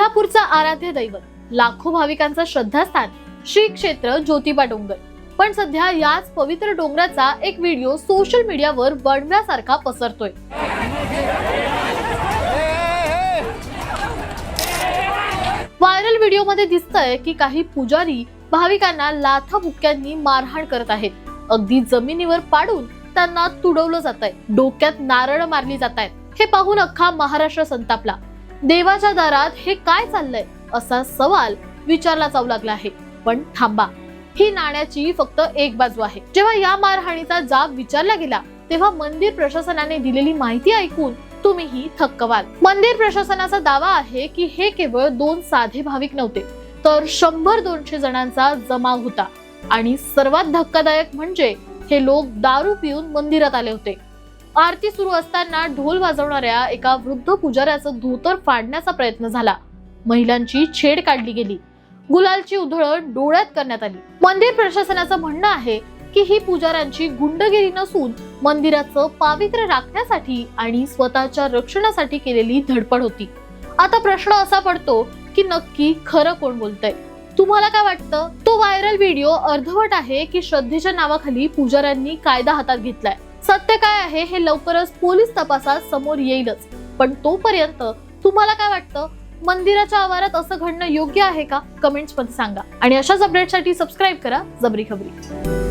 कोल्हापूरचा आराध्य दैवत, लाखो भाविकांचं श्रद्धास्थान श्री क्षेत्र ज्योतिबा डोंगर. पण सध्या याच पवित्र डोंगराचा एक व्हिडिओ सोशल मीडियावर बनव्यासारखा पसरतोय. व्हायरल व्हिडिओमध्ये दिसतंय की काही पुजारी भाविकांना लाथाबुक्क्यांनी मारहाण करत आहेत. अगदी जमिनीवर पाडून त्यांना तुडवलं जातंय, डोक्यात नारळ मारली जातायत. हे पाहून अख्खा महाराष्ट्र संतापला. देवाच्या दारात हे काय चाललंय असा सवाल विचारला जाऊ लागला आहे. पण थांबा, ही नाण्याची फक्त एक बाजू आहे. जेव्हा या मारहाणीचा जाब विचारला गेला तेव्हा मंदिर प्रशासनाने दिलेली माहिती ऐकून तुम्हीही थक्क व्हाल. मंदिर प्रशासनाचा दावा आहे की हे केवळ 2 साधे भाविक नव्हते, तर 100-200 जणांचा जमाव होता. आणि सर्वात धक्कादायक म्हणजे हे लोक दारू पिऊन मंदिरात आले होते. आरती सुरू असताना ढोल वाजवणाऱ्या एका वृद्ध पुजाऱ्याचं धोतर फाडण्याचा प्रयत्न झाला. महिलांची छेड काढली गेली. गुलालची उधळण डोळ्यात करण्यात आली. मंदिर प्रशासनाचं म्हणणं आहे की ही पुजाऱ्यांची गुंडगिरी नसून मंदिराचं पावित्र्य राखण्यासाठी आणि स्वतःच्या रक्षणासाठी केलेली धडपड होती. आता प्रश्न असा पडतो की नक्की खरं कोण बोलतंय? तुम्हाला काय वाटतं? तो व्हायरल व्हिडिओ अर्धवट आहे की श्रद्धेच्या नावाखाली पुजाऱ्यांनी कायदा हातात घेतलाय? सत्य काय आहे हे लवकरच पोलीस तपासात समोर येईलच. पण तोपर्यंत तुम्हाला काय वाटतं? मंदिराच्या आवारात असं घडणं योग्य आहे का? कमेंट्स मध्ये सांगा. आणि अशाच अपडेटसाठी सबस्क्राईब करा जबरी खबरी.